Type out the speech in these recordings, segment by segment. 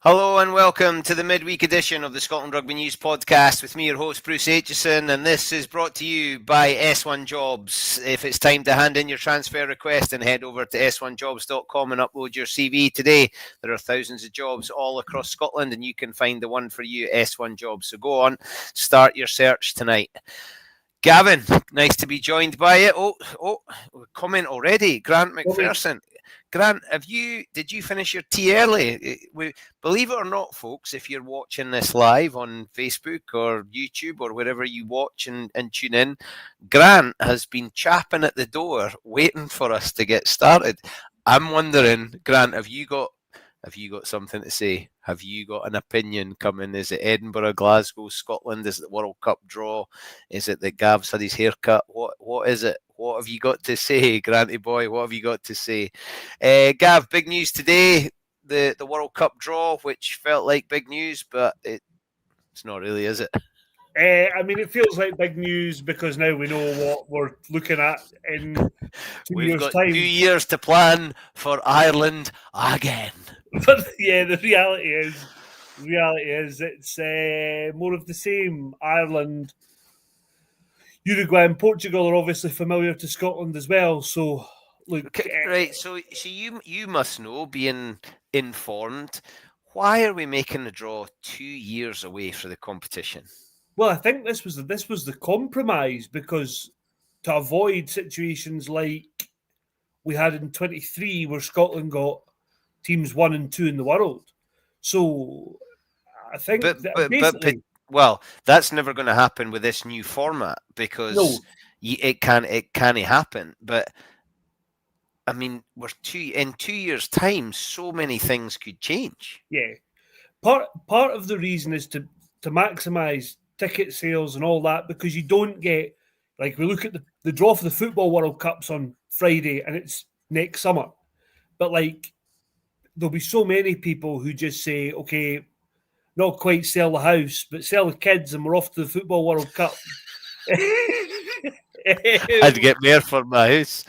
Hello and welcome to the midweek edition of the Scotland Rugby News podcast with me, your host, Bruce Aitchison, and this is brought to you by S1 Jobs. If it's time to hand in your transfer request, then head over to s1jobs.com and upload your CV today. There are thousands of jobs all across Scotland and you can find the one for you, S1 Jobs. So go on, start your search tonight. Gavin, nice to be joined by it. Comment already. Grant McPherson. Grant, did you finish your tea early? Believe it or not, folks, if you're watching this live on Facebook or YouTube or wherever you watch and tune in, Grant has been chapping at the door waiting for us to get started. I'm wondering, Grant, have you got something to say? Have you got an opinion coming? Is it Edinburgh, Glasgow, Scotland? Is it the World Cup draw? Is it that Gav's had his haircut? What is it? What have you got to say, Granty boy? What have you got to say? Gav, big news today. The World Cup draw, which felt like big news, but it's not really, is it? It feels like big news because now we know what we're looking at in 2 We've got time. 2 years to plan for Ireland again. But yeah, the reality is it's more of the same. Ireland, Uruguay and Portugal are obviously familiar to Scotland as well. So, look, right. So you must know, being informed, why are we making the draw 2 years away for the competition? Well, I think this was the compromise because to avoid situations like we had in 23 where Scotland got teams 1 and 2 in the world. So I think well, that's never going to happen with this new format because it can't happen. But I mean, in 2 years' time, so many things could change. Yeah, part of the reason is to maximise ticket sales and all that, because you don't get, like, we look at the draw for the Football World Cups on Friday and it's next summer, but like there'll be so many people who just say, okay, not quite sell the house, but sell the kids and we're off to the Football World Cup. I'd get more for my house.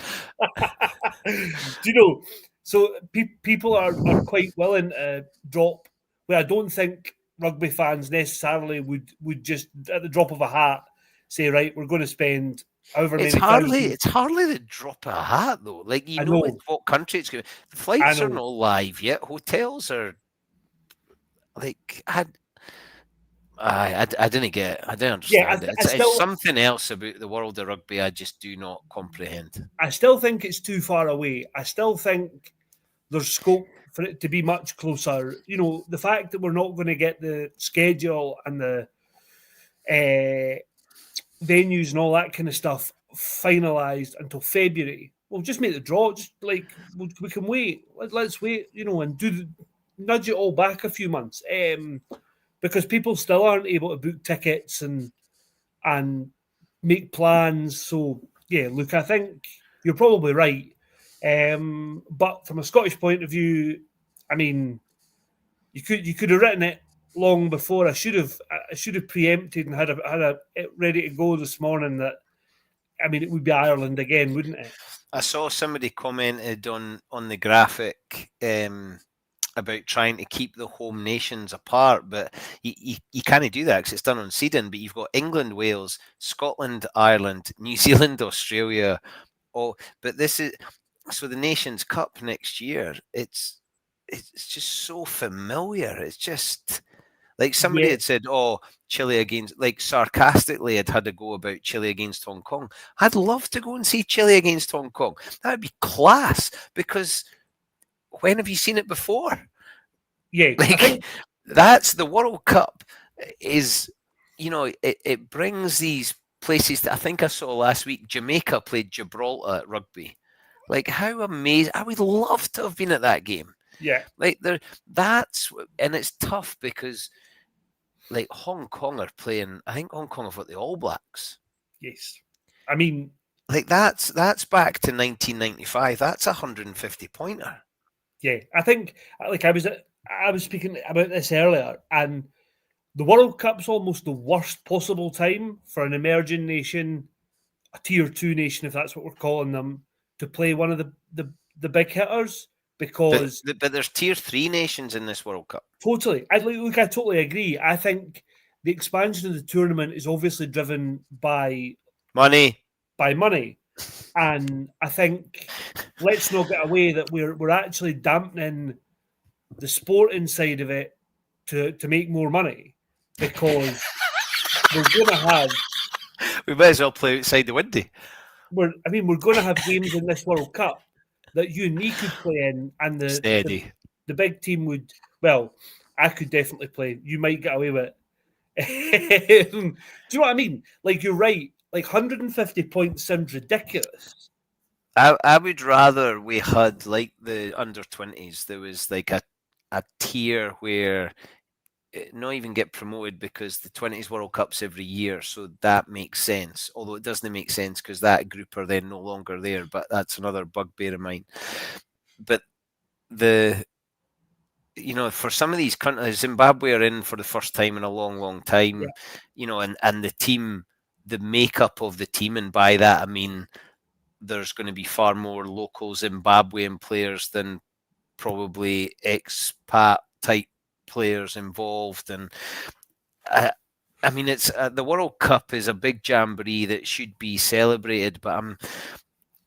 Do you know? So people are quite willing to drop. Well, I don't think rugby fans necessarily would just at the drop of a hat say, right, we're going to spend however many. It's hardly the drop of a hat though. Like, you know what country it's going. The flights are not live yet. Hotels are like I didn't get it. I didn't understand it. It's something else about the world of rugby I just do not comprehend. I still think it's too far away. I still think there's scope for it to be much closer. You know, the fact that we're not going to get the schedule and the venues and all that kind of stuff finalised until February. We'll just make the draw. Just like we can wait. Let's wait. You know, and nudge it all back a few months. Because people still aren't able to book tickets and make plans. So yeah, look, I think you're probably right. But from a Scottish point of view, I mean, you could have written it long before. I should have preempted and had it ready to go this morning. That, I mean, it would be Ireland again, wouldn't it? I saw somebody commented on the graphic about trying to keep the home nations apart, but you can't do that because it's done on seeding. But you've got England, Wales, Scotland, Ireland, New Zealand, Australia. But this is so the Nations Cup next year. It's just so familiar. It's just like somebody had said, "Oh, Chile against," like sarcastically, had to go about Chile against Hong Kong. I'd love to go and see Chile against Hong Kong. That would be class because. When have you seen it before? Yeah, like that's the World Cup. Is, you know, it brings these places that I think I saw last week. Jamaica played Gibraltar at rugby. Like, how amazing! I would love to have been at that game. Yeah, like and it's tough because like Hong Kong are playing. I think Hong Kong have got the All Blacks. Yes, I mean, like that's back to 1995. That's a 150 pointer. Yeah, I think, like, I was speaking about this earlier, and the World Cup's almost the worst possible time for an emerging nation, a tier 2 nation, if that's what we're calling them, to play one of the big hitters, because but there's tier 3 nations in this World Cup. Totally. I totally agree. I think the expansion of the tournament is obviously driven by money. And I think let's not get away that we're actually dampening the sporting side of it to make more money, because we're going to have. We might as well play outside the window. We're going to have games in this World Cup that you and me could play in, and the big team would. Well, I could definitely play. You might get away with it. Do you know what I mean? Like, you're right. Like, 150 points sounds ridiculous. I would rather we had, like the under-20s, there was like a tier where not even get promoted, because the 20s World Cups every year, so that makes sense. Although it doesn't make sense because that group are then no longer there, but that's another bugbear of mine. But for some of these countries, Zimbabwe are in for the first time in a long, long time, and the team, the makeup of the team, and by that I mean there's going to be far more local Zimbabwean players than probably expat type players involved. And I mean, it's the World Cup is a big jamboree that should be celebrated, but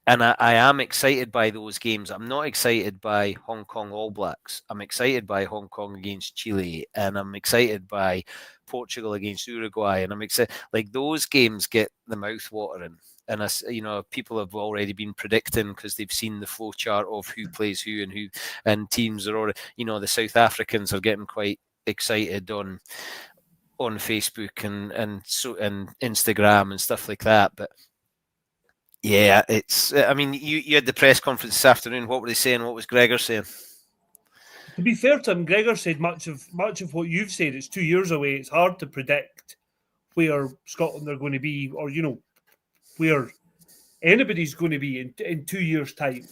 I am excited by those games. I'm not excited by Hong Kong All Blacks. I'm excited by Hong Kong against Chile, and I'm excited by Portugal against Uruguay, and I'm excited. Like, those games get the mouth watering, and people have already been predicting because they've seen the flow chart of who plays who, and teams are already. The South Africans are getting quite excited on Facebook and Instagram and stuff like that, but. Yeah, it's. I mean, you had the press conference this afternoon. What were they saying? What was Gregor saying? To be fair to him, Gregor said much of what you've said. It's 2 years away. It's hard to predict where Scotland are going to be, or where anybody's going to be in 2 years' time.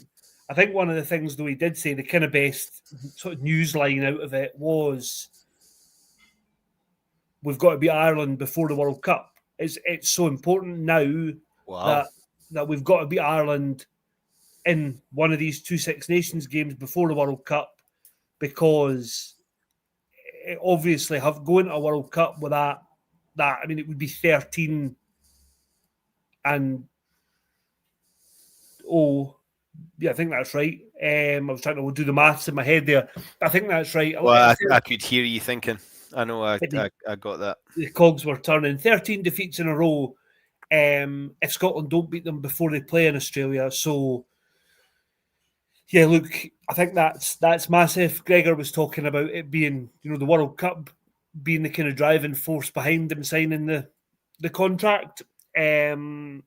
I think one of the things, though, he did say, the kind of best sort of news line out of it was, we've got to beat Ireland before the World Cup. It's so important now that we've got to beat Ireland in one of these 2 Six Nations games before the World Cup, because obviously going to a World Cup with that I mean, it would be 13 and I think that's right. I was trying to do the maths in my head there. I think that's right. Well, I could hear you thinking. I know I got that. The cogs were turning. 13 defeats in a row. If Scotland don't beat them before they play in Australia. So, yeah, look, I think that's massive. Gregor was talking about it being, the World Cup being the kind of driving force behind them signing the contract. And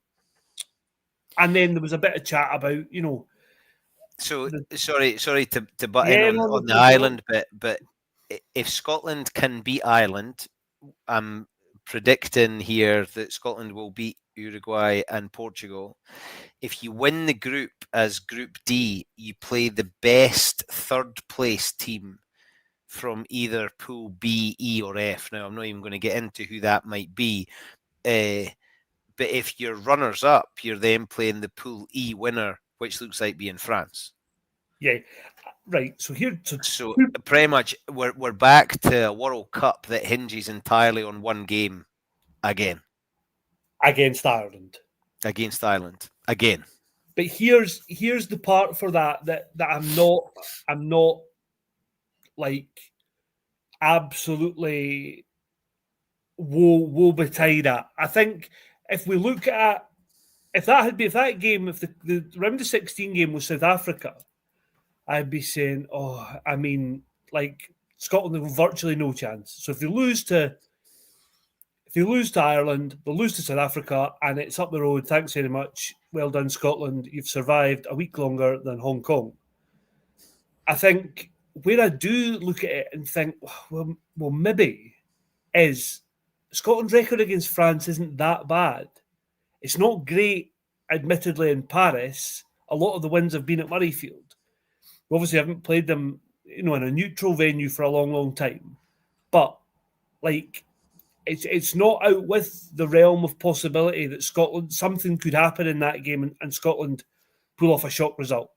then there was a bit of chat about, So, sorry to butt in on the Ireland bit, but if Scotland can beat Ireland, I'm predicting here that Scotland will beat Uruguay and Portugal. If you win the group as Group D, you play the best third place team from either Pool B, E, or F. Now, I'm not even going to get into who that might be. But if you're runners up, you're then playing the Pool E winner, which looks like being France. Yeah, right. So pretty much we're back to a World Cup that hinges entirely on one game again. Against Ireland. Again. But here's the part for that I'm not like absolutely woe betide at. I think if we look at if the round of 16 game was South Africa, I'd be saying, Scotland have virtually no chance. So if they lose to Ireland, they'll lose to South Africa, and it's up the road. Thanks very much. Well done, Scotland. You've survived a week longer than Hong Kong. I think where I do look at it and think, well, maybe is Scotland's record against France isn't that bad. It's not great, admittedly, in Paris. A lot of the wins have been at Murrayfield. We obviously haven't played them, in a neutral venue for a long, long time. But, it's not out with the realm of possibility that something could happen in that game and Scotland pull off a shock result.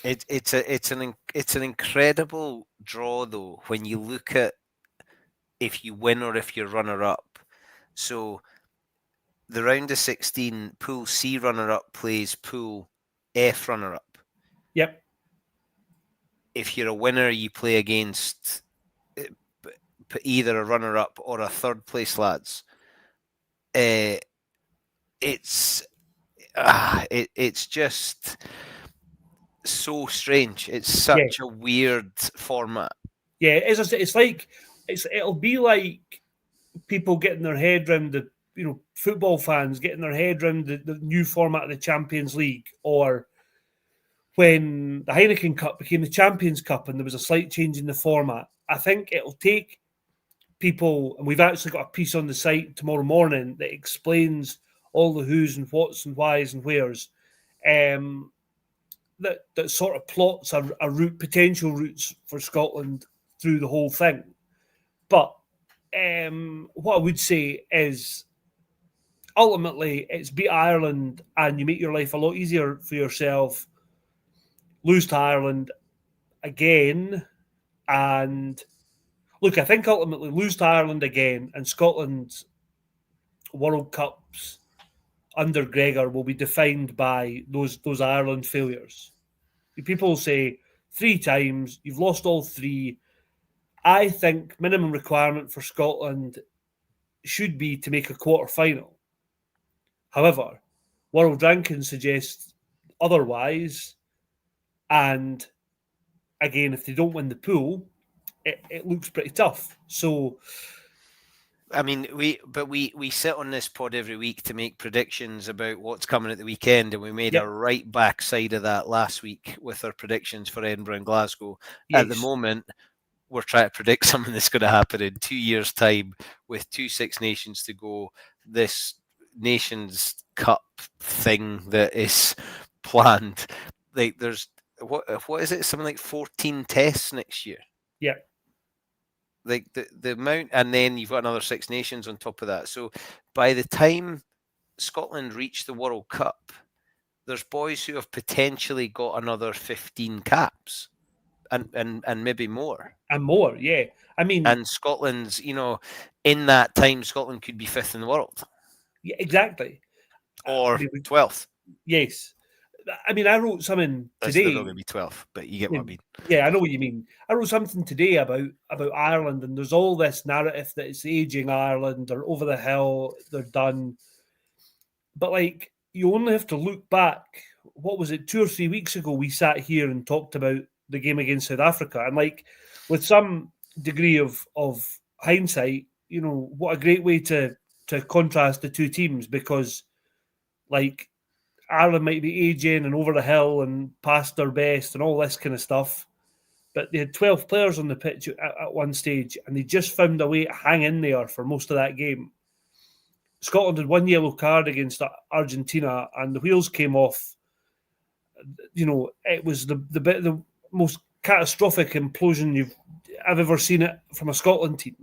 It's an incredible draw though when you look at if you win or if you're runner up. So the round of 16, Pool C runner up plays Pool F runner up. Yep. If you're a winner, you play against either a runner up or a third place lads. It's just so strange. It's such a weird format. Yeah, it'll be like people getting their head around the football fans getting their head around the new format of the Champions League, or when the Heineken Cup became the Champions Cup and there was a slight change in the format. I think it'll take people, and we've actually got a piece on the site tomorrow morning that explains all the who's and what's and why's and where's, that sort of plots a route, potential routes for Scotland through the whole thing. But what I would say is, ultimately, it's beat Ireland and you make your life a lot easier for yourself. Lose to Ireland again, and look, I think ultimately lose to Ireland again, and Scotland's World Cups under Gregor will be defined by those Ireland failures. People say 3 times, you've lost all 3. I think minimum requirement for Scotland should be to make a quarter final. However, world ranking suggests otherwise, and again, if they don't win the pool, it looks pretty tough. So, I mean, we sit on this pod every week to make predictions about what's coming at the weekend, and we made a right back side of that last week with our predictions for Edinburgh and Glasgow. Yes. At the moment, we're trying to predict something that's going to happen in 2 years' time with 2 Six Nations to go. This Nations Cup thing that is planned, like there's what is it? Something like 14 tests next year. Yeah. Like the amount, and then you've got another Six Nations on top of that. So by the time Scotland reach the World Cup, there's boys who have potentially got another 15 caps, and maybe more. And more, yeah. I mean, and Scotland's, in that time, Scotland could be 5th in the world. Yeah, exactly. Or 12th. Yes. I mean, I wrote something today. They're not going to be 12th, but you get what I mean. Yeah, I know what you mean. I wrote something today about Ireland, and there's all this narrative that it's aging Ireland, they're over the hill, they're done. But, like, you only have to look back. What was it, 2 or 3 weeks ago, we sat here and talked about the game against South Africa. And, like, with some degree of hindsight, what a great way to contrast the two teams, because, like, Ireland might be aging and over the hill and past their best and all this kind of stuff, but they had 12 players on the pitch at one stage, and they just found a way to hang in there for most of that game. Scotland had 1 yellow card against Argentina, and the wheels came off. It was the most catastrophic implosion I've ever seen it from a Scotland team.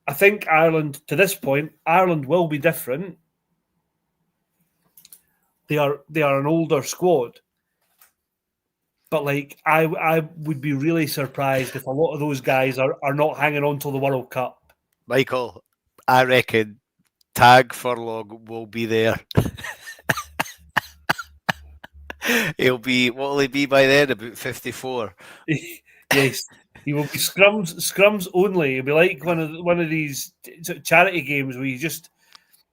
I think Ireland, to this point, Ireland will be different. They are an older squad, but like I would be really surprised if a lot of those guys are not hanging on till the World Cup. Michael, I reckon Tag Furlong will be there. What will he be by then? About 54. Yes, he will be scrums only. It'll be like one of these charity games where you just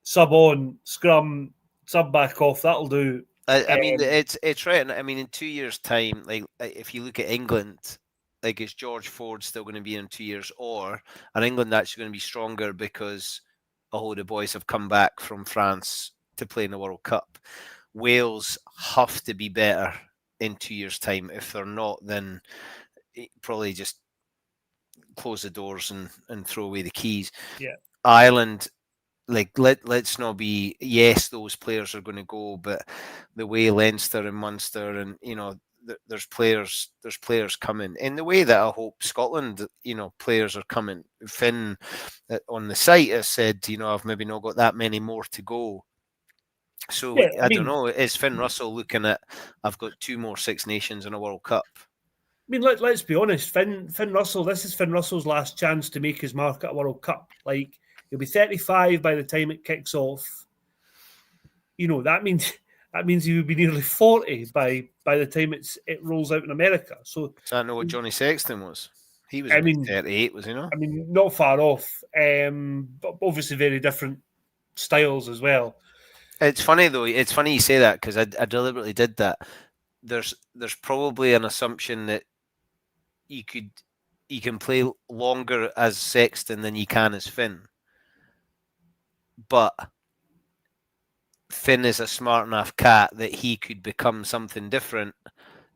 sub on, scrum, sub back off. That'll do. I mean, it's right. I mean, in 2 years' time, like if you look at England, like is George Ford still going to be in 2 years, or are England actually going to be stronger because a whole of the boys have come back from France to play in the World Cup? Wales have to be better in 2 years' time. If they're not, then probably just close the doors and throw away the keys. Yeah, Ireland. Like let's not be, yes, those players are going to go, but the way Leinster and Munster and there's players coming in the way that I hope Scotland players are coming. Finn on the site has said I've maybe not got that many more to go, So Yeah, I don't know. Is Finn Russell looking at? I've got 2 more Six Nations in a World Cup. I mean, let's be honest. Finn Russell. This is Finn Russell's last chance to make his mark at a World Cup. Like, he'll be 35 by the time it kicks off. That means he would be nearly 40 by the time it rolls out in America. So I know what Johnny Sexton was. He was 38, was he not? I mean, not far off. But obviously very different styles as well. It's funny though. It's funny you say that because I deliberately did that. There's probably an assumption that you can play longer as Sexton than you can as Finn, but Finn is a smart enough cat that he could become something different,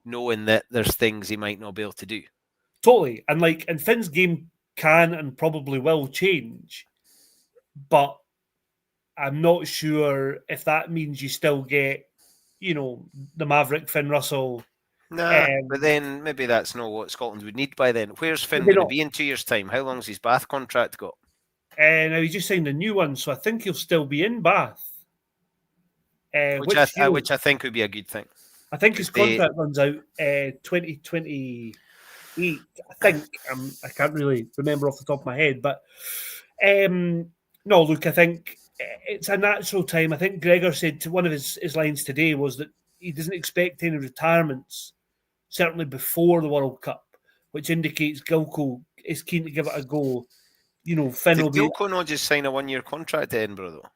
knowing that there's things he might not be able to do. Totally, and Finn's game can and probably will change, but I'm not sure if that means you still get, the Maverick Finn Russell. Nah, but then maybe that's not what Scotland would need by then. Where's Finn going to be in 2 years' time? How long's his Bath contract got? Now he just signed a new one, so I think he'll still be in Bath. Which I think would be a good thing. I think his contract runs out 2028. I think I can't really remember off the top of my head, but no, look, I think it's a natural time. I think Gregor said to one of his lines today was that he doesn't expect any retirements, certainly before the World Cup, which indicates Gilco is keen to give it a go. Finn will be. Did Gilco not just sign a 1-year contract to Edinburgh though?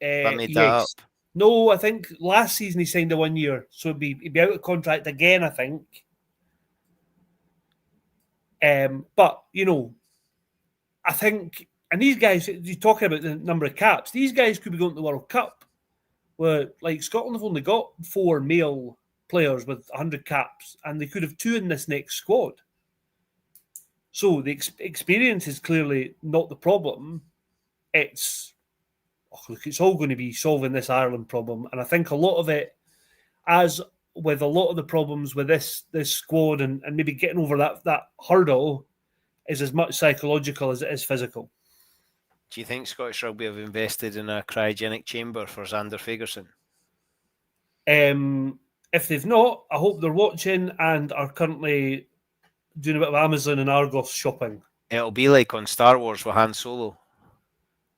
That made that up. No, I think last season he signed a 1 year, so he'd be out of contract again, I think. But I think, and these guys, you're talking about the number of caps. These guys could be going to the World Cup, where like Scotland have only got 4 male players with 100 caps, and they could have 2 in this next squad. So the experience is clearly not the problem. It's all going to be solving this Ireland problem, and I think a lot of it, as with a lot of the problems with this squad and maybe getting over that hurdle, is as much psychological as it is physical. Do you think Scottish Rugby have invested in a cryogenic chamber for Xander Fagerson? If they've not, I hope they're watching and are currently doing a bit of Amazon and Argos shopping. It'll be like on Star Wars with Han Solo.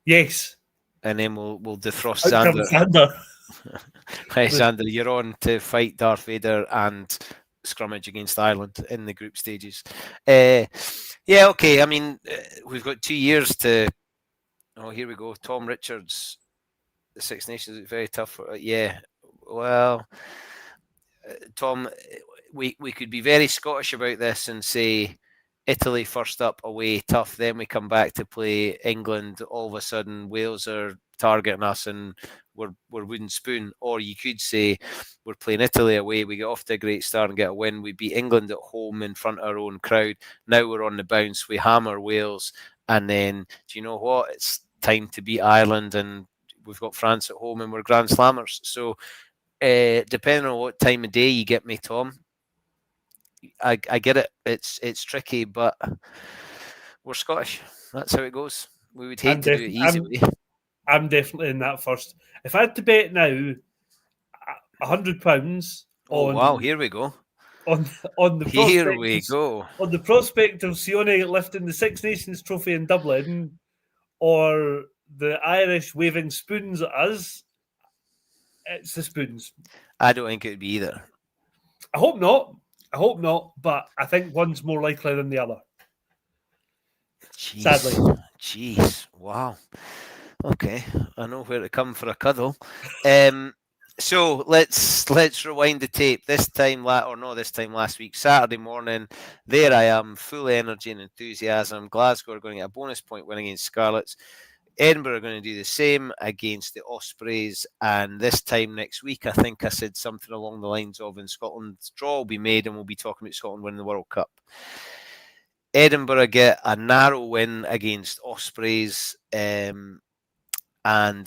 Yes. And then we'll defrost Xander. Hey, Xander, you're on to fight Darth Vader and scrummage against Ireland in the group stages. Yeah, okay. I mean, we've got 2 years to. Oh, here we go. Tom Richards, the Six Nations is very tough. Yeah, well, Tom, we could be very Scottish about this and say Italy first up away, tough. Then we come back to play England. All of a sudden, Wales are targeting us and we're wooden spoon. Or you could say we're playing Italy away. We get off to a great start and get a win. We beat England at home in front of our own crowd. Now we're on the bounce. We hammer Wales. And then, do you know what? It's time to beat Ireland and we've got France at home and we're Grand Slammers. So depending on what time of day you get me, Tom, I get it. It's tricky, but we're Scottish. That's how it goes. We would hate to do it easy. I'm definitely in that first. If I had to bet now, £100. Oh wow! Here we go. On the here we go on the prospect of Sione lifting the Six Nations trophy in Dublin, or the Irish waving spoons at us. It's the spoons. I don't think it would be either. I hope not, but I think one's more likely than the other. Jeez. Sadly. Jeez. Wow. Okay. I know where to come for a cuddle. So let's rewind the tape. This time last week, Saturday morning, there I am, full energy and enthusiasm. Glasgow are going to get a bonus point win against Scarlets. Edinburgh are going to do the same against the Ospreys, and this time next week, I think I said something along the lines of in Scotland's draw will be made and we'll be talking about Scotland winning the World Cup. Edinburgh get a narrow win against Ospreys, and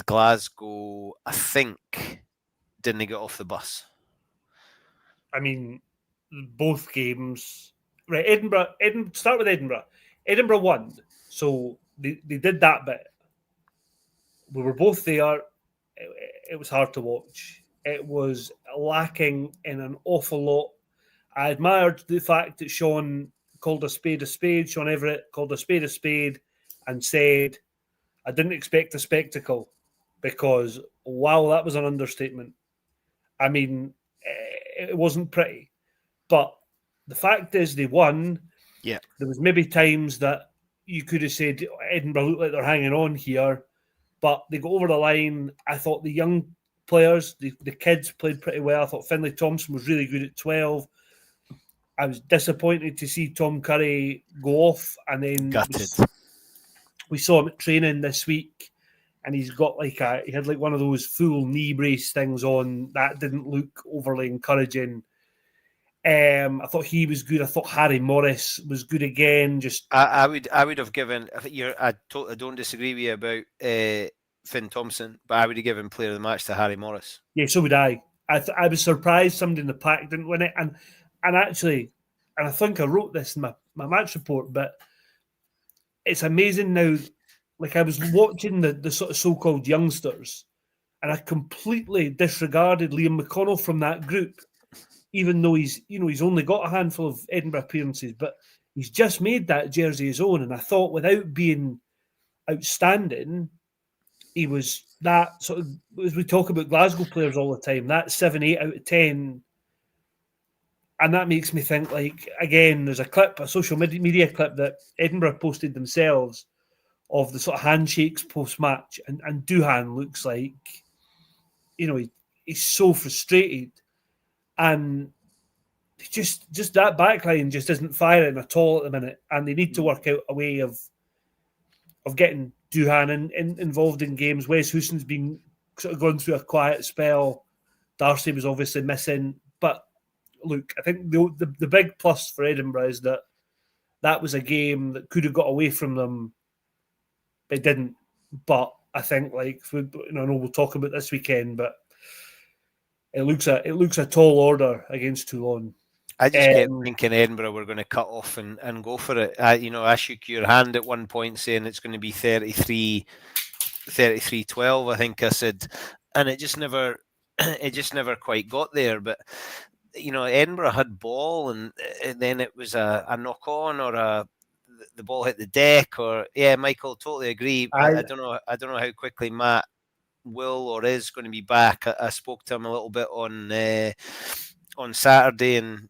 Glasgow, I think, didn't get off the bus. I mean, both games. Right, Edinburgh, start with Edinburgh. Edinburgh won, so they did that bit. We were both there. it was hard to watch. It was lacking in an awful lot. I admired the fact that Sean called a spade, Sean Everett called a spade, and said, I didn't expect a spectacle, because, wow, that was an understatement. I mean, it wasn't pretty. But the fact is they won. Yeah. There was maybe times that you could have said Edinburgh look like they're hanging on here, but they got over the line. I thought the young players, the kids played pretty well. I thought Finlay Thompson was really good at 12. I was disappointed to see Tom Curry go off, and then Gutted. we saw him at training this week, and he had like one of those full knee brace things on that didn't look overly encouraging. I thought he was good. I thought Harry Morris was good again. I would have given. I don't disagree with you about Finn Thompson, but I would have given player of the match to Harry Morris. Yeah, so would I. I was surprised somebody in the pack didn't win it, and actually, and I think I wrote this in my match report, but it's amazing now. Like, I was watching the sort of so-called youngsters, and I completely disregarded Liam McConnell from that group, even though he's only got a handful of Edinburgh appearances, but he's just made that jersey his own. And I thought, without being outstanding, he was that sort of, as we talk about Glasgow players all the time, that 7, 8 out of 10. And that makes me think, like, again, there's a social media clip that Edinburgh posted themselves of the sort of handshakes post-match. And Duhan looks like, he's so frustrated. And just that backline just isn't firing at all at the minute. And they need to work out a way of getting Duhan involved in games. Wes Houston's been sort of going through a quiet spell. Darcy was obviously missing. But look, I think the big plus for Edinburgh is that was a game that could have got away from them. It didn't. But I think, like, I know we'll talk about this weekend, but it looks a tall order against Toulon. I just kept thinking Edinburgh were going to cut off and go for it. I shook your hand at one point saying it's going to be 33-12, I think I said, and it just never quite got there. But Edinburgh had ball, and then it was a knock on, or the ball hit the deck, or Michael, totally agree. I don't know how quickly Matt will or is going to be back. I spoke to him a little bit on Saturday, and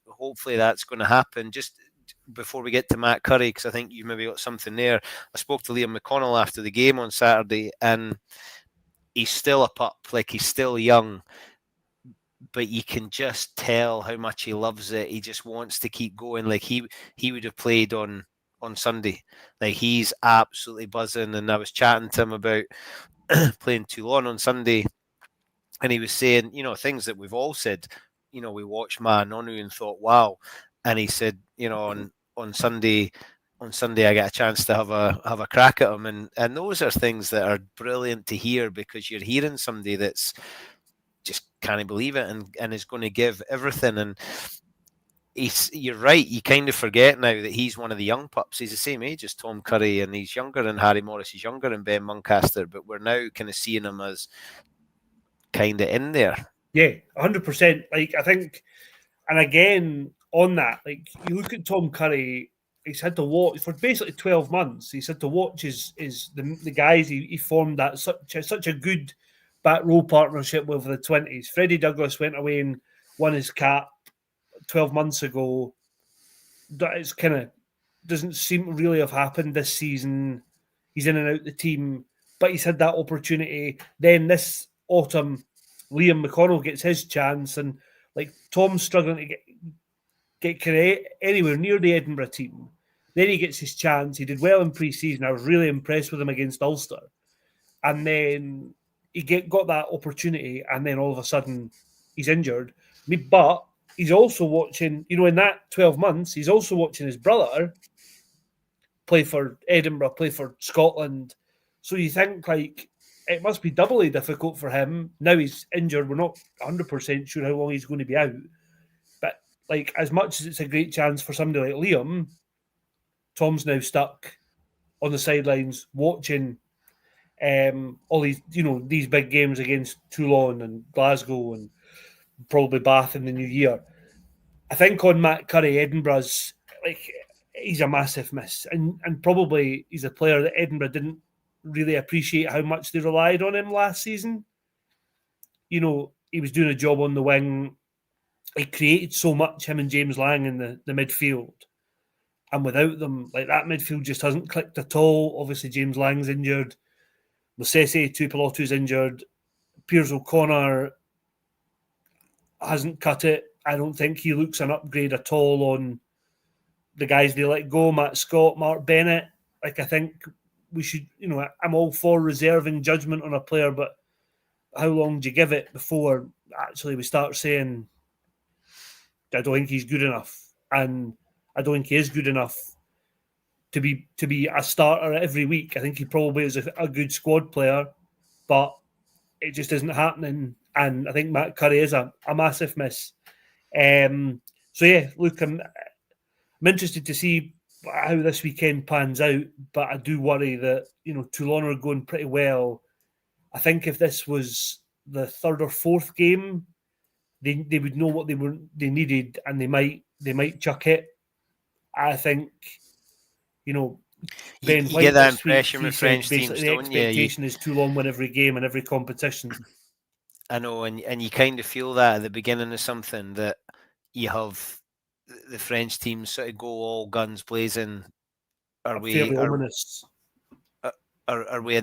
hopefully that's going to happen. Just before we get to Matt Curry, because I think you maybe got something there. I spoke to Liam McConnell after the game on Saturday, and he's still a pup, like he's still young, but you can just tell how much he loves it. He just wants to keep going. Like he would have played on Sunday. Like, he's absolutely buzzing. And I was chatting to him about playing Toulon on Sunday, and he was saying, things that we've all said. We watched Ma Nonu and thought, wow. And he said, on Sunday I get a chance to have a crack at him, and those are things that are brilliant to hear, because you're hearing somebody that's just can't believe it and is going to give everything. And you're right, you kind of forget now that he's one of the young pups. He's the same age as Tom Curry, and he's younger than Harry Morris, he's younger than Ben Muncaster, but we're now kind of seeing him as kind of in there. Yeah, 100%. Like, I think, and again, on that, like, you look at Tom Curry, he's had to watch for basically 12 months. He's had to watch the guys he formed that such a good back row partnership with the 20s. Freddie Douglas went away and won his cap 12 months ago. It's kind of doesn't seem to really have happened this season. He's in and out the team, but he's had that opportunity. Then this autumn, Liam McConnell gets his chance, and like, Tom's struggling to get anywhere near the Edinburgh team. Then he gets his chance. He did well in pre-season. I was really impressed with him against Ulster. And then he got that opportunity, and then all of a sudden he's injured. But he's also watching, in that 12 months, he's also watching his brother play for Edinburgh, play for Scotland. So you think, like, it must be doubly difficult for him. Now he's injured. We're not 100% sure how long he's going to be out. But, like, as much as it's a great chance for somebody like Liam, Tom's now stuck on the sidelines watching all these, these big games against Toulon and Glasgow and probably Bath in the new year. I think on Matt Curry, Edinburgh's he's a massive miss, and probably he's a player that Edinburgh didn't really appreciate how much they relied on him last season. He was doing a job on the wing. He created so much, him and James Lang in the midfield. And without them, that midfield just hasn't clicked at all. Obviously, James Lang's injured. Musese Tuipulotu's injured. Piers O'Connor hasn't cut it. I don't think he looks an upgrade at all on the guys they let go, Matt Scott, Mark Bennett. I think we should, I'm all for reserving judgment on a player, but how long do you give it before actually we start saying, I don't think he's good enough, and I don't think he is good enough to be a starter every week. I think he probably is a good squad player, but it just isn't happening. And I think Matt Curry is a massive miss. So yeah, look, I'm interested to see how this weekend pans out, but I do worry that Toulon are going pretty well. I think if this was the third or fourth game, they would know what they needed, and they might chuck it. I think Ben you White get that this week, impression with French teams, the don't you? expectation is Toulon win every game and every competition. I know, and you kind of feel that at the beginning of something, that you have the French teams sort of go all guns blazing. Are we in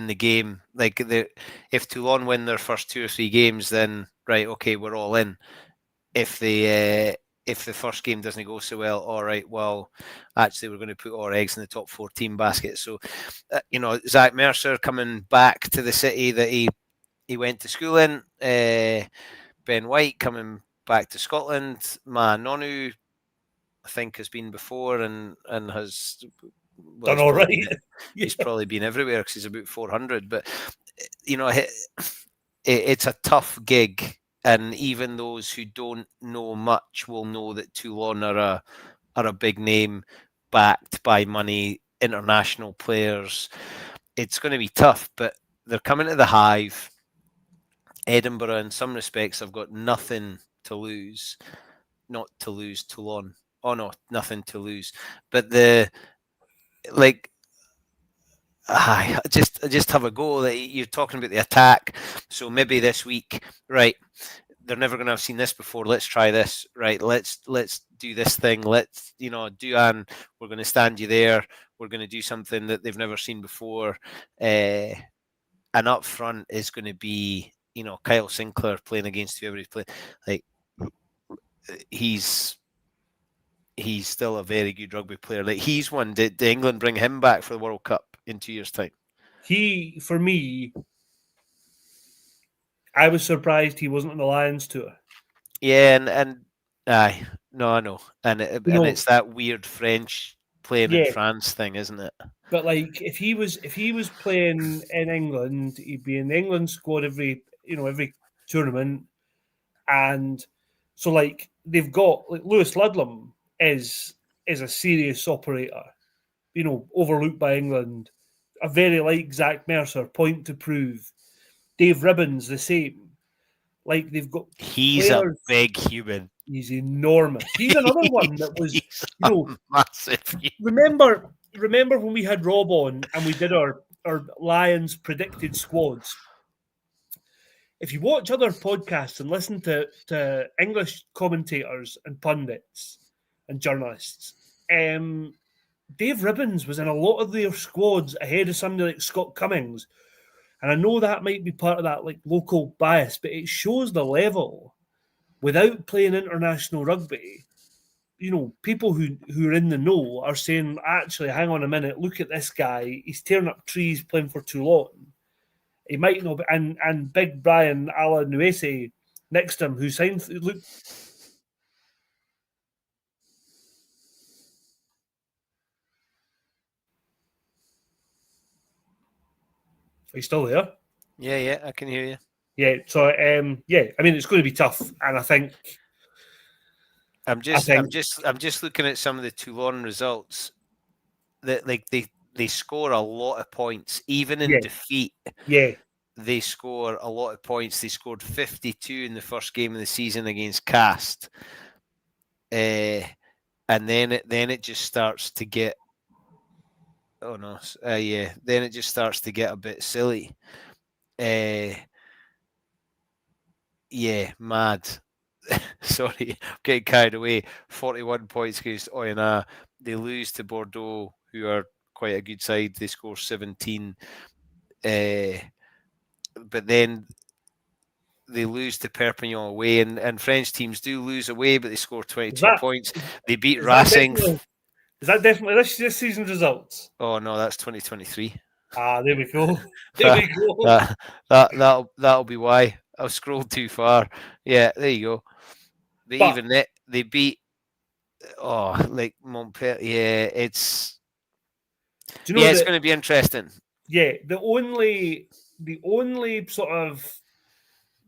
the game? If Toulon win their first 2 or 3 games, then right, okay, we're all in. If the first game doesn't go so well, all right, well, actually, we're going to put our eggs in the top 14 basket. So, Zach Mercer coming back to the city that he went to school in. Ben White coming back to Scotland. Ma Nonu, I think, has been before and has done all right. He's probably been everywhere because he's about 400. But it's a tough gig, and even those who don't know much will know that Toulon are a big name, backed by money, international players. It's going to be tough, but they're coming to the Hive. Edinburgh, in some respects, have got nothing to lose. Not to lose Toulon. Oh no, nothing to lose. But I just have a go. That you're talking about the attack. So maybe this week, right? They're never going to have seen this before. Let's try this, right? Let's do this thing. Let's Duan, we're going to stand you there. We're going to do something that they've never seen before. And up front is going to be Kyle Sinclair playing against whoever he's playing. Like he's still a very good rugby player. Like he's one. Did England bring him back for the World Cup in 2 years' time? He, for me, I was surprised he wasn't on the Lions tour. Yeah, and I know, and it's that weird French playing in France thing, isn't it? But if he was playing in England, he'd be in the England squad every tournament, and so they've got Lewis Ludlam is a serious operator, overlooked by England, a very like Zach Mercer, point to prove. Dave Ribbons the same. They've got he's players, a big human. He's enormous. He's another one that was massive. Remember when we had Rob on and we did our Lions predicted squads? If you watch other podcasts and listen to English commentators and pundits and journalists, Dave Ribbons was in a lot of their squads ahead of somebody like Scott Cummings. And I know that might be part of that local bias, but it shows the level. Without playing international rugby, people who are in the know are saying, actually, hang on a minute, look at this guy. He's tearing up trees playing for Toulon. He might know, and big Brian Ala Nuese next to him, who signed. Look. Are you still there? Yeah, I can hear you. Yeah, so I mean, it's going to be tough, and I think I'm just looking at some of the Toulon results. That they score a lot of points, even in defeat. Yeah. They score a lot of points. They scored 52 in the first game of the season against Cast. And then it just starts to get then it just starts to get a bit silly. Mad. Sorry, I'm getting carried away. 41 points against Oyonnax. They lose to Bordeaux, who are quite a good side. They score 17. But then they lose to Perpignan away, and French teams do lose away, but they score 22 points. They beat Racing. Is that definitely this season's results? Oh no, that's 2023. There we go. There we go. That'll be why I've scrolled too far. Yeah, there you go. They beat like Montpellier. Yeah, it's it's going to be interesting. Yeah, the only sort of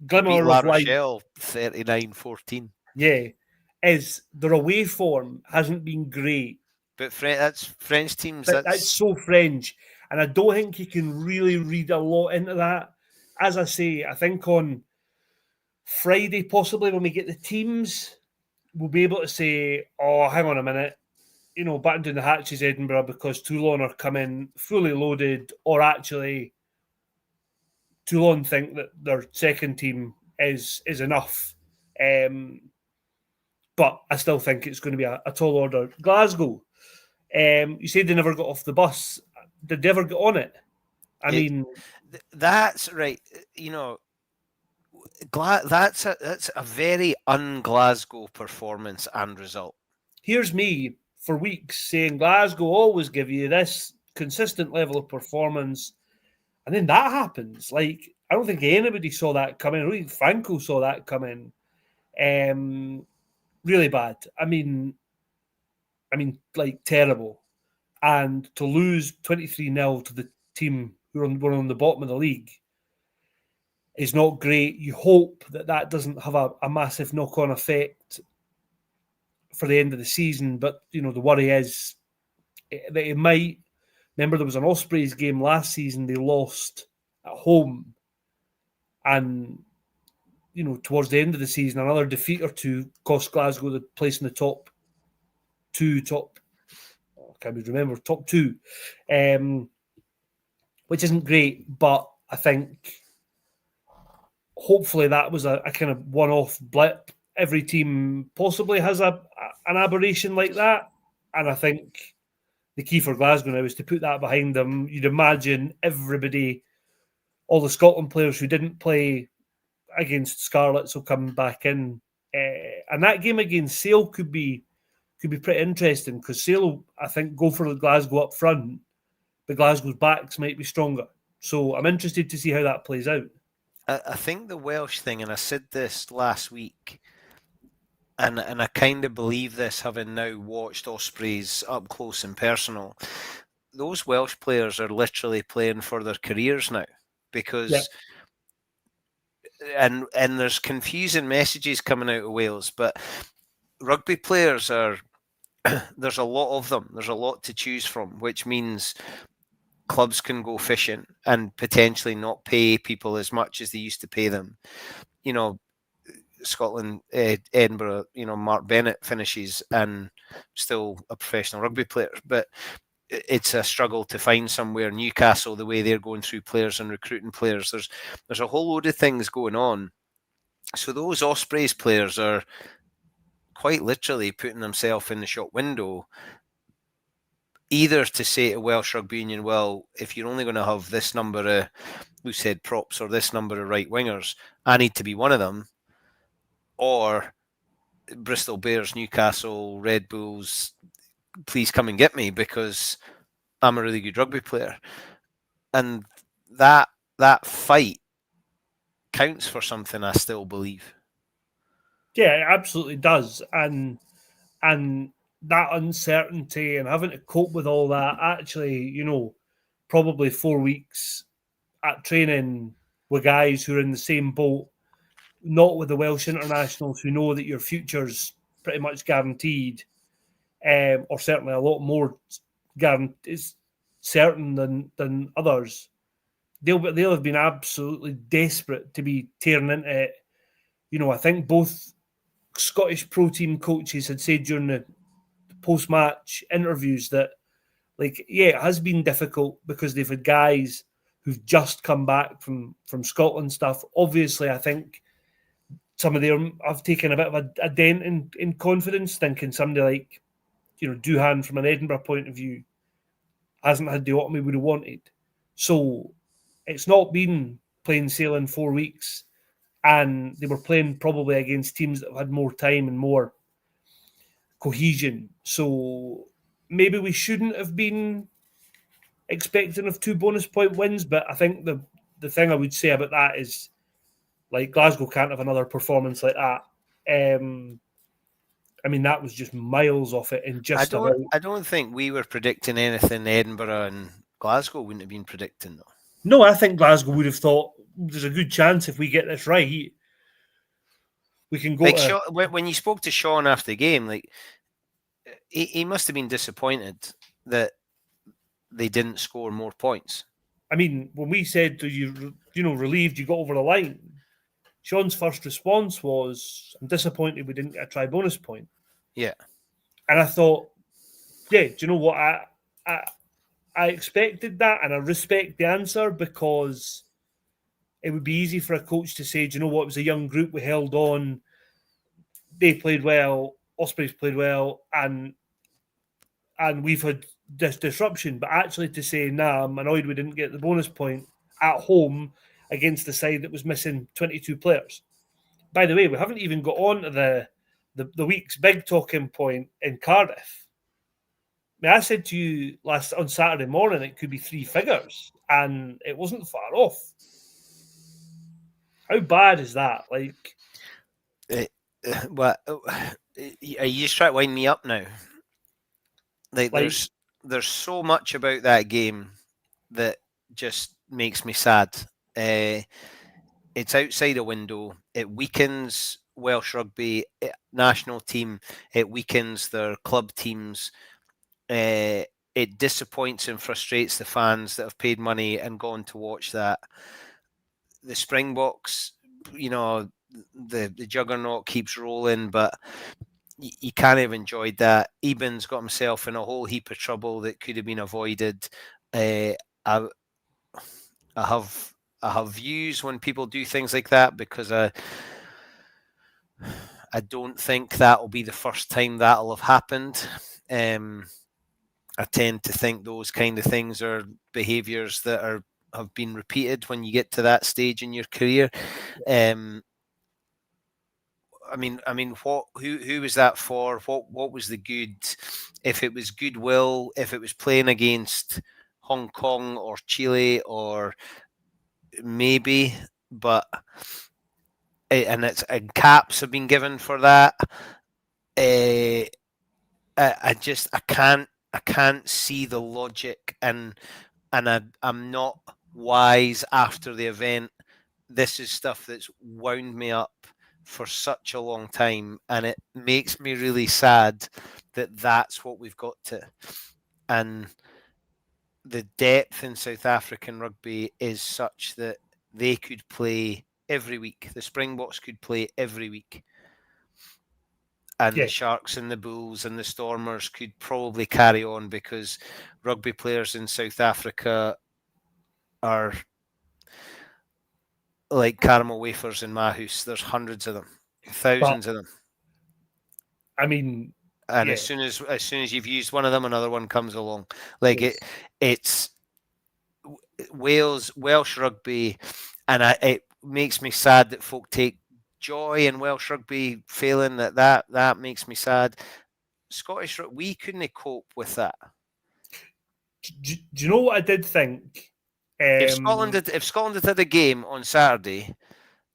glimmer of light, 39-14. Yeah, is their away form hasn't been great. But that's French teams. That's so French, and I don't think you can really read a lot into that. As I say, I think on Friday, possibly when we get the teams, we'll be able to say, "Oh, hang on a minute." Batten down the hatches, Edinburgh, because Toulon are coming fully loaded, or actually Toulon think that their second team is enough. But I still think it's going to be a tall order. Glasgow, you said they never got off the bus. Did they ever get on it? That's right. That's a very un-Glasgow performance and result. Here's me for weeks saying Glasgow always give you this consistent level of performance, and then that happens. Like, I don't think anybody saw that coming. I don't think Franco saw that coming. Really bad. I mean, like, terrible. And to lose 23-0 to the team who were on the bottom of the league is not great. You hope that doesn't have a massive knock-on effect for the end of the season, but the worry is that it might. Remember, there was an Ospreys game last season they lost at home, and towards the end of the season, another defeat or two cost Glasgow the place in the top two, which isn't great, but I think hopefully that was a kind of one-off blip. Every team possibly has an aberration like that, and I think the key for Glasgow now is to put that behind them. You'd imagine everybody, all the Scotland players who didn't play against Scarlets will come back in, and that game against Sale could be pretty interesting, because Sale, I think, go for Glasgow up front, but Glasgow's backs might be stronger. So I'm interested to see how that plays out. I think the Welsh thing, and I said this last week, and I kind of believe this, having now watched Ospreys up close and personal, those Welsh players are literally playing for their careers now, because and there's confusing messages coming out of Wales, but rugby players are there's a lot of them. There's a lot to choose from, which means clubs can go fishing and potentially not pay people as much as they used to pay them. Scotland, Edinburgh, Mark Bennett finishes and still a professional rugby player, but it's a struggle to find somewhere. Newcastle, the way they're going through players and recruiting players, there's a whole load of things going on. So those Ospreys players are quite literally putting themselves in the shop window, either to say to Welsh Rugby Union, well, if you're only going to have this number of loose head props or this number of right wingers, I need to be one of them, or Bristol Bears, Newcastle, Red Bulls, please come and get me because I'm a really good rugby player. And that fight counts for something, I still believe. Yeah, it absolutely does. And that uncertainty and having to cope with all that, actually, probably 4 weeks at training with guys who are in the same boat, not with the Welsh internationals who know that your future's pretty much guaranteed, or certainly a lot more guaranteed. certain than others, they'll have been absolutely desperate to be tearing into it. I think both Scottish pro team coaches had said during the post-match interviews that, it has been difficult because they've had guys who've just come back from Scotland stuff. Obviously, I think some of them have taken a bit of a dent in confidence, thinking somebody like, Doohan from an Edinburgh point of view hasn't had the autumn we would have wanted. So it's not been plain sailing 4 weeks, and they were playing probably against teams that have had more time and more cohesion. So maybe we shouldn't have been expecting of 2 bonus point wins, but I think the thing I would say about that is, Glasgow can't have another performance like that. That was just miles off it in just about. I don't think we were predicting anything Edinburgh and Glasgow wouldn't have been predicting, though. No, I think Glasgow would have thought there's a good chance if we get this right, we can go. When you spoke to Sean after the game, he must have been disappointed that they didn't score more points. When we said, "Do you relieved you got over the line?" Sean's first response was, "I'm disappointed we didn't get a try bonus point." Yeah, and I thought, yeah, do you know what? I expected that, and I respect the answer, because it would be easy for a coach to say, do you know what? It was a young group, we held on, they played well, Ospreys played well, and we've had this disruption. But actually to say, nah, I'm annoyed we didn't get the bonus point at home against the side that was missing 22 players. By the way, we haven't even got on to the week's big talking point in Cardiff. I said to you on Saturday morning it could be 3 figures, and it wasn't far off. How bad is that? are you just trying to wind me up now? There's so much about that game that just makes me sad. It's outside a window. It weakens Welsh rugby national team. It weakens their club teams. It disappoints and frustrates the fans that have paid money and gone to watch that. The Springboks, the juggernaut keeps rolling, but you can't have enjoyed that. Eben's got himself in a whole heap of trouble that could have been avoided. I have views when people do things like that, because I don't think that will be the first time that'll have happened. I tend to think those kind of things are behaviours that have been repeated when you get to that stage in your career. Who was that for? What was the good? If it was goodwill, if it was playing against Hong Kong or Chile, or maybe, but and caps have been given for that. I can't see the logic, and I'm not wise after the event. This is stuff that's wound me up for such a long time, and it makes me really sad that that's what we've got to. And the depth in South African rugby is such that they could play every week. The Springboks could play every week. And the Sharks and the Bulls and the Stormers could probably carry on, because rugby players in South Africa are like caramel wafers in my house. There's hundreds of them, thousands of them. As soon as you've used one of them, another one comes along. It's Welsh rugby, and it makes me sad that folk take joy in Welsh rugby failing. That makes me sad. Scottish rugby, we couldn't cope with that. Do you know what I did think? If Scotland had a game on Saturday,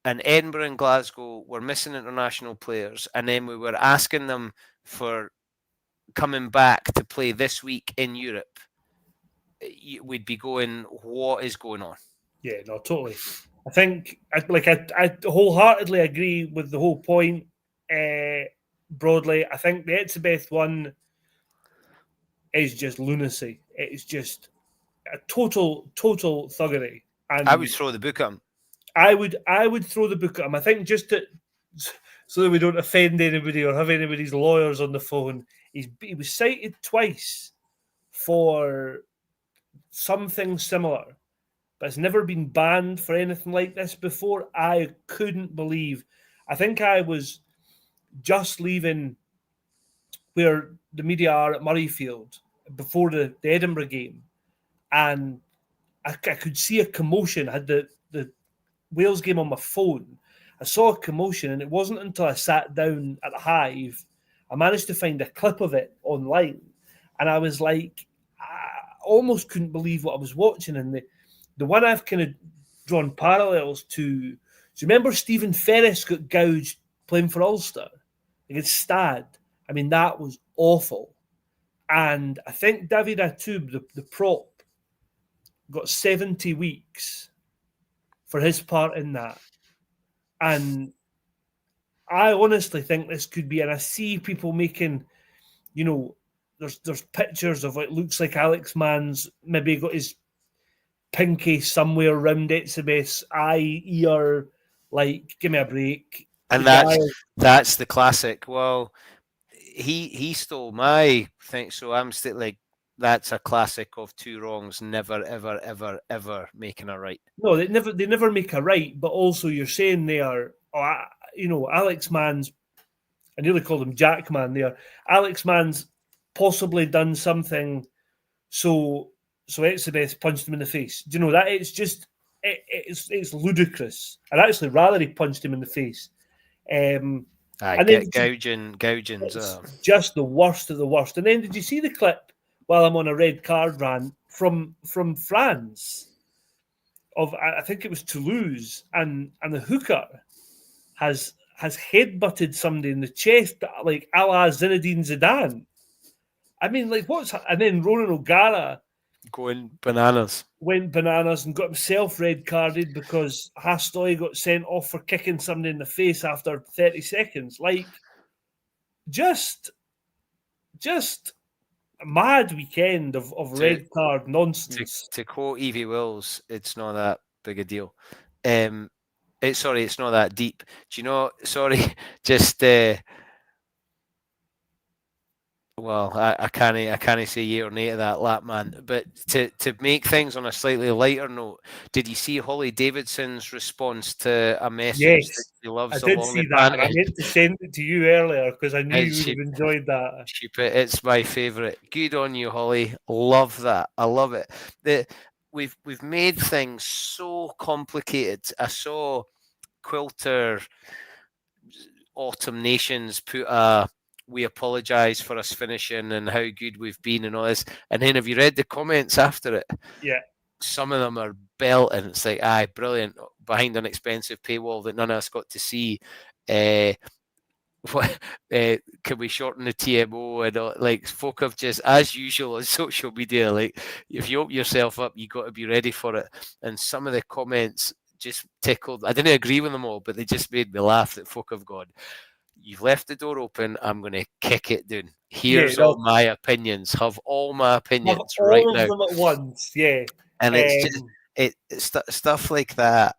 and Edinburgh and Glasgow were missing international players, and then we were asking them for coming back to play this week in Europe, we'd be going, what is going on? Yeah, no, totally. I think I wholeheartedly agree with the whole point. Broadly, I think the Etzebeth one is just lunacy. It's just a total thuggery. And I would throw the book at him. I would throw the book at him. I think just so that we don't offend anybody or have anybody's lawyers on the phone. He was cited twice for something similar, but it's never been banned for anything like this before. I couldn't believe. I think I was just leaving where the media are at Murrayfield before the Edinburgh game, and I could see a commotion. I had the Wales game on my phone. I saw a commotion, and it wasn't until I sat down at the Hive I managed to find a clip of it online, and I was like, I almost couldn't believe what I was watching. And the one I've kind of drawn parallels to, do you remember Stephen Ferris got gouged playing for Ulster against Stad? I mean, that was awful. And I think David Atub, the prop, got 70 weeks for his part in that. And I honestly think this could be, and I see people making, there's pictures of what looks like Alex Mann's maybe got his pinky somewhere around Aitchison, eye, ear, like, give me a break. And that's the classic. Well, he stole my thing, so I'm still like, that's a classic of two wrongs, never, ever, ever, ever making a right. No, they never make a right, but also you're saying they are, Alex Mann's, I nearly called him Jack Man there. Alex Mann's possibly done something, so Aitchison punched him in the face. Do you know that? It's just, it's ludicrous. I'd actually rather he punched him in the face. And then gouging's just the worst of the worst. And then did you see the clip while I'm on a red card rant from France of, I think it was Toulouse, and the hooker has headbutted somebody in the chest, like a la Zinedine Zidane. I mean, like, and then Ronan O'Gara went bananas and got himself red carded because Hastoy got sent off for kicking somebody in the face after 30 seconds. Like, just a mad weekend of red card nonsense. To quote Evie Wills, it's not that big a deal. It's not that deep. Do you know? Just well, I can't say yay or nay to that lap, man. But to make things on a slightly lighter note, did you see Holly Davidson's response to a message that she loves? I did see that. And I meant to send it to you earlier because I knew you would have enjoyed that. She put, "It's my favourite. Good on you, Holly. Love that. I love it. We've made things so complicated. I saw Quilter Autumn Nations put we apologise for us finishing and how good we've been and all this. And then have you read the comments after it? Yeah. Some of them are belting. It's like, aye, brilliant. Behind an expensive paywall that none of us got to see. Can we shorten the TMO? And like, folk have just, as usual on social media, like, if you open yourself up, you got to be ready for it. And some of the comments just tickled. I didn't agree with them all, but they just made me laugh that folk have gone, you've left the door open, I'm going to kick it down. Here's all my opinions. Have all my opinions right now. All of them at once, yeah. And it's just stuff like that.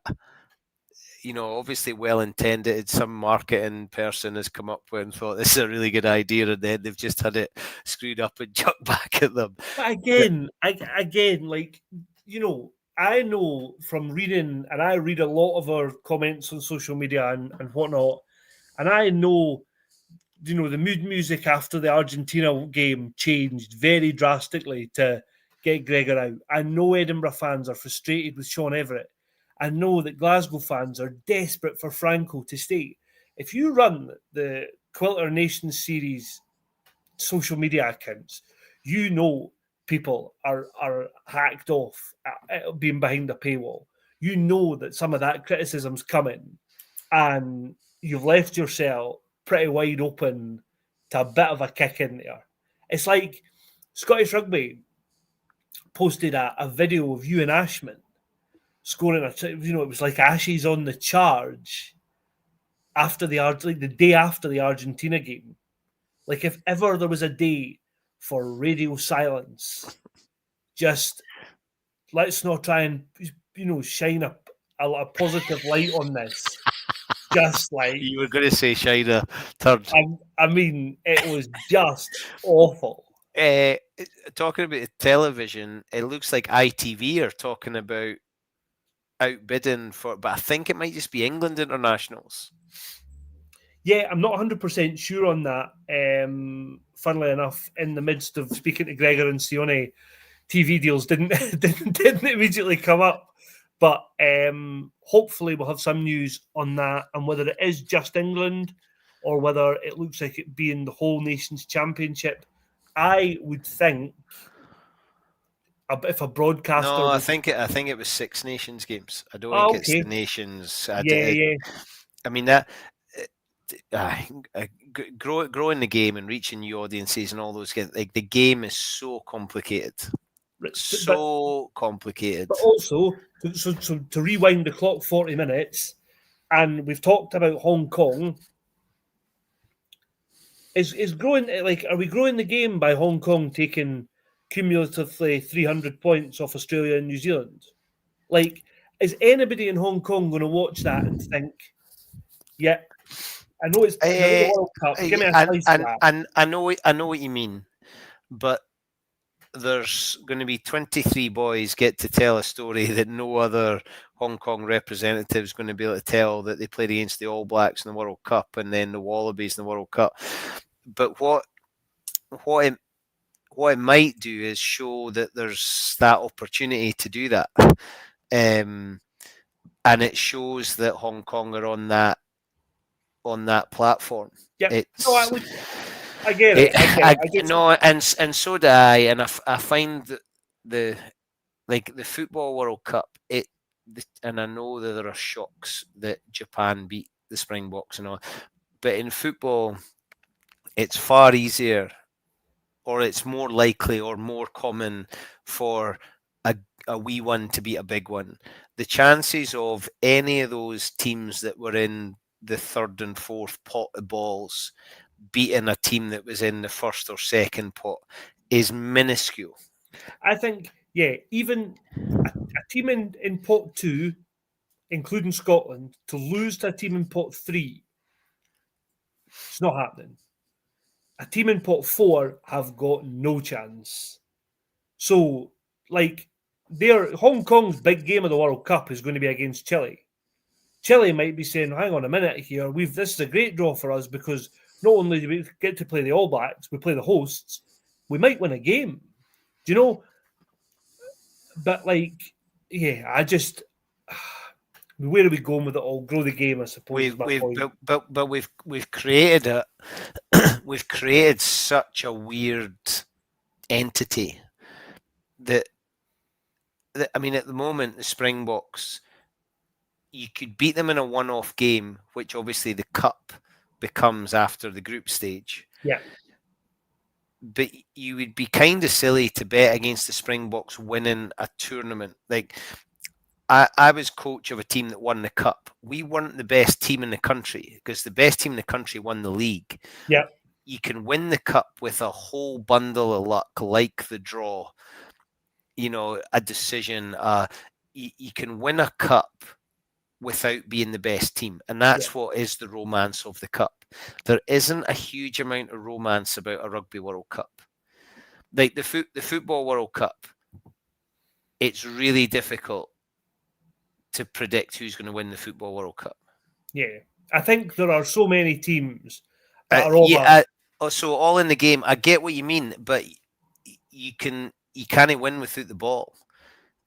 Obviously well-intended. Some marketing person has come up with and thought this is a really good idea, and then they've just had it screwed up and chucked back at them. But again, like, I know from reading, and I read a lot of our comments on social media and whatnot, and I know, the mood music after the Argentina game changed very drastically to get Gregor out. I know Edinburgh fans are frustrated with Sean Everett. I know that Glasgow fans are desperate for Franco to stay. If you run the Quilter Nations series social media accounts, people are hacked off at being behind a paywall. You know that some of that criticism's coming, and you've left yourself pretty wide open to a bit of a kick in there. It's like Scottish Rugby posted a video of you and Ashman scoring it was like Ashes on the charge after the day after the Argentina game. Like, if ever there was a day for radio silence, just let's not try and shine a positive light on this. Just like you were going to say shine a turd. I mean, it was just awful. Talking about the television, it looks like ITV are talking about outbidding for, but I think it might just be England internationals. Yeah, I'm not 100% sure on that. Funnily enough, in the midst of speaking to Gregor and Sione, TV deals didn't immediately come up. But hopefully we'll have some news on that and whether it is just England or whether it looks like it being the whole Nations Championship. I would think if a broadcaster... No, I think it was Six Nations games. I don't think it's the Nations. Yeah. I mean that... growing the game and reaching new audiences and all those games, like the game is so complicated. Complicated. But also, to rewind the clock 40 minutes, and we've talked about Hong Kong. Is growing, like, are we growing the game by Hong Kong taking cumulatively 300 points off Australia and New Zealand? Like, is anybody in Hong Kong going to watch that and think, yeah, I know it's the World Cup. Give me a slice of that. I know what you mean, but there's going to be 23 boys get to tell a story that no other Hong Kong representative is going to be able to tell, that they played against the All Blacks in the World Cup and then the Wallabies in the World Cup. But what it might do is show that there's that opportunity to do that, and it shows that Hong Kong are on that platform. Yeah, I get it. No, and so do I. And I find that the football World Cup, and I know that there are shocks that Japan beat the Springboks and all, but in football, it's far easier, or it's more likely or more common for a wee one to beat a big one. The chances of any of those teams that were in the third and fourth pot of balls beating a team that was in the first or second pot is minuscule. I think, even a team in pot 2, including Scotland, to lose to a team in pot 3, it's not happening. A team in pot 4 have got no chance. So, like, Hong Kong's big game of the World Cup is going to be against Chile. Chile might be saying, hang on a minute here, this is a great draw for us because not only do we get to play the All Blacks, we play the hosts, we might win a game. Do you know? But, like, I just... Where are we going with it all? Grow the game, I suppose. We've created a we've created such a weird entity that I mean, at the moment, the Springboks, you could beat them in a one-off game, which obviously the cup becomes after the group stage. Yeah. But you would be kind of silly to bet against the Springboks winning a tournament. Like, I was coach of a team that won the cup. We weren't the best team in the country because the best team in the country won the league. Yeah. You can win the cup with a whole bundle of luck, like the draw, a decision. You can win a cup without being the best team. And that's what is the romance of the cup. There isn't a huge amount of romance about a Rugby World Cup. Like the Football World Cup, it's really difficult to predict who's going to win the Football World Cup. Yeah. I think there are so many teams that are all so all in the game. I get what you mean, but you can't win without the ball.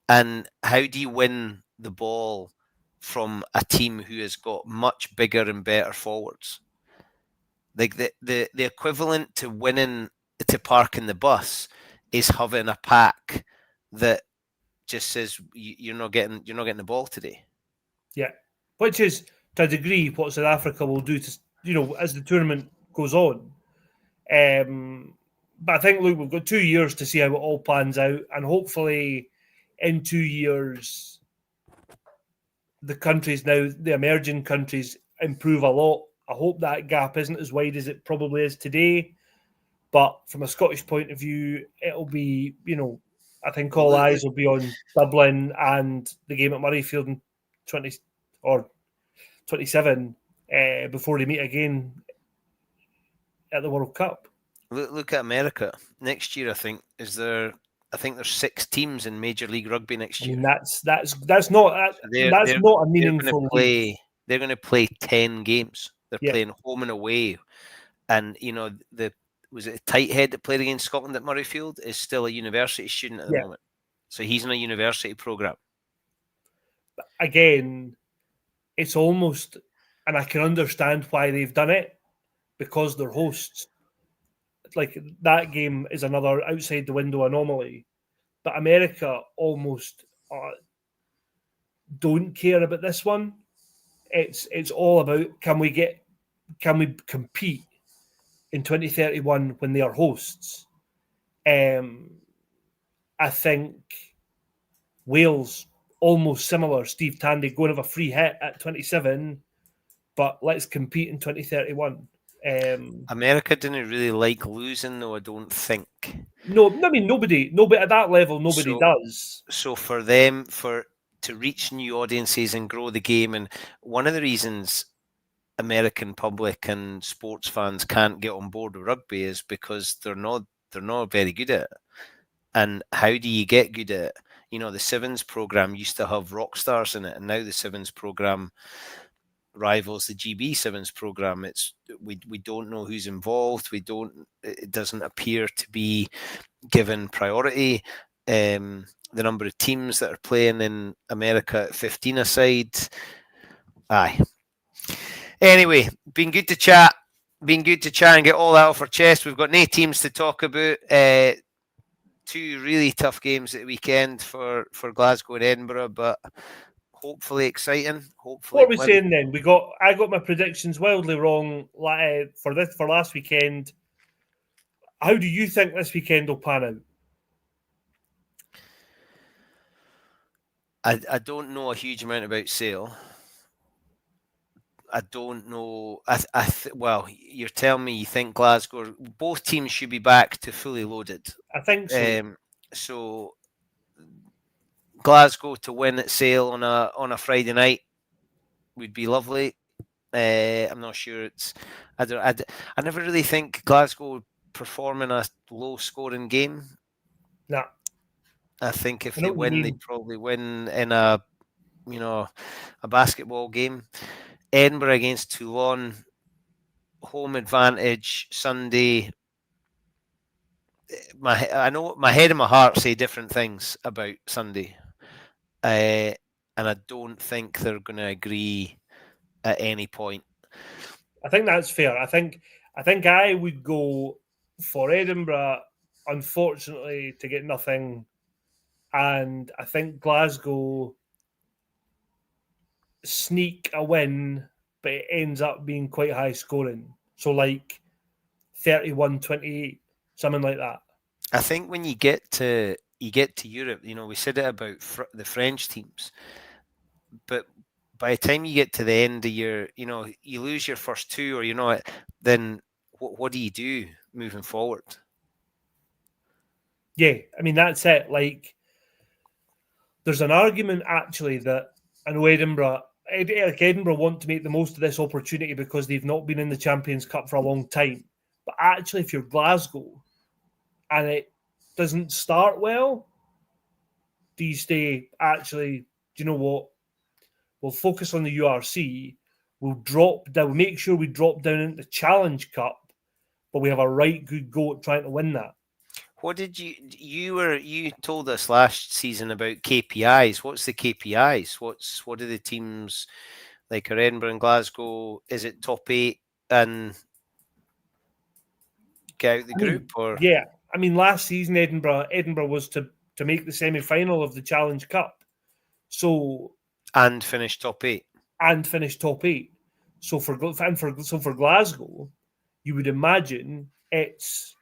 And how do you win the ball from a team who has got much bigger and better forwards? Like the equivalent to winning, to parking the bus, is having a pack that just says you're not getting the ball today. Yeah, which is to a degree what South Africa will do to as the tournament goes on. But I think, look, we've got 2 years to see how it all plans out, and hopefully in 2 years the emerging countries improve a lot. I hope that gap isn't as wide as it probably is today, but from a Scottish point of view, it'll be I think all eyes will be on Dublin and the game at Murrayfield in 20 or 27 before they meet again at the World Cup. Look at America next year. I think there's 6 teams in Major League Rugby next year. I mean, that's not a meaningful league. They're going to play 10 games. They're playing home and away, and was it Tighthead that played against Scotland at Murrayfield is still a university student at the moment, so he's in a university program. Again, it's almost, and I can understand why they've done it, because they're hosts. Like, that game is another outside the window anomaly, but America almost don't care about this one. It's all about can we compete in 2031 when they are hosts. I think Wales almost similar. Steve Tandy going to have a free hit at 27, but let's compete in 2031. America didn't really like losing, though, I don't think. No, I mean nobody at that level. Nobody does. So for them, to reach new audiences and grow the game, and one of the reasons American public and sports fans can't get on board with rugby is because they're not very good at it. And how do you get good at it? The Sevens program used to have rock stars in it, and now the Sevens program rivals the GB Sevens program. We don't know who's involved. It doesn't appear to be given priority. The number of teams that are playing in America at 15 aside. Aye. Anyway, been good to chat and get all that off our chest. We've got no teams to talk about. 2 really tough games at the weekend for Glasgow and Edinburgh, but hopefully exciting. Hopefully, what are we saying then? I got my predictions wildly wrong for last weekend. How do you think this weekend will pan out? I don't know a huge amount about Sale. I don't know. Well, you're telling me you think Glasgow, both teams should be back to fully loaded. I think so. So Glasgow to win at Sale on a Friday night would be lovely. I'm not sure I never really think Glasgow would perform in a low scoring game. No. I think if they win, they probably win in a basketball game. Edinburgh against Toulon, home advantage Sunday. I know my head and my heart say different things about Sunday, and I don't think they're going to agree at any point. I think that's fair. I think I would go for Edinburgh, unfortunately, to get nothing, and I think Glasgow sneak a win, but it ends up being quite high scoring. So like 31-28, something like that. I think when you get to Europe, we said it about the French teams, but by the time you get to the end of your, you lose your first 2 or then what do you do moving forward? Yeah, I mean, that's it. Like, there's an argument actually that I know Edinburgh want to make the most of this opportunity because they've not been in the Champions Cup for a long time. But actually, if you're Glasgow and it doesn't start well, do you stay, actually, do you know what? We'll focus on the URC. We'll drop down, make sure we drop down into the Challenge Cup, but we have a right good go at trying to win that. What did you told us last season about KPIs? What's the KPIs? What are the teams like Edinburgh and Glasgow? Is it top 8 and get out the group? Or yeah, I mean, last season Edinburgh was to make the semi-final of the Challenge Cup, and finish top 8. So for Glasgow, you would imagine it's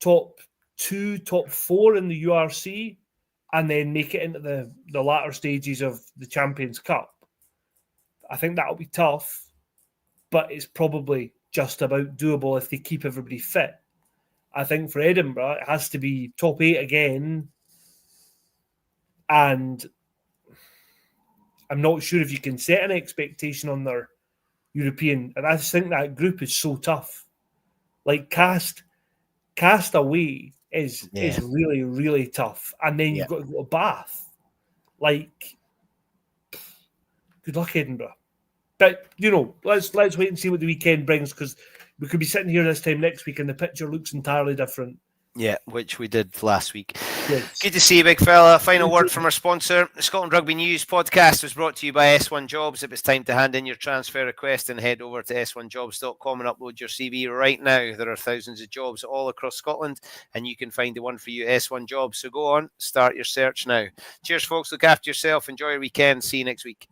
top 2, top 4 in the URC, and then make it into the latter stages of the Champions Cup. I think that'll be tough, but it's probably just about doable if they keep everybody fit. I think for Edinburgh, it has to be top 8 again, And I'm not sure if you can set an expectation on their European. And I just think that group is so tough. Like cast away is really, really tough. And then you've got to go to Bath. Like, good luck, Edinburgh. But, let's wait and see what the weekend brings, because we could be sitting here this time next week and the picture looks entirely different. Yeah, which we did last week. Yes. Good to see you, big fella. Final word from our sponsor. The Scotland Rugby News podcast was brought to you by S1 Jobs. If it's time to hand in your transfer request, and head over to s1jobs.com and upload your CV right now. There are thousands of jobs all across Scotland, and you can find the one for you, S1 Jobs. So go on, start your search now. Cheers, folks. Look after yourself. Enjoy your weekend. See you next week.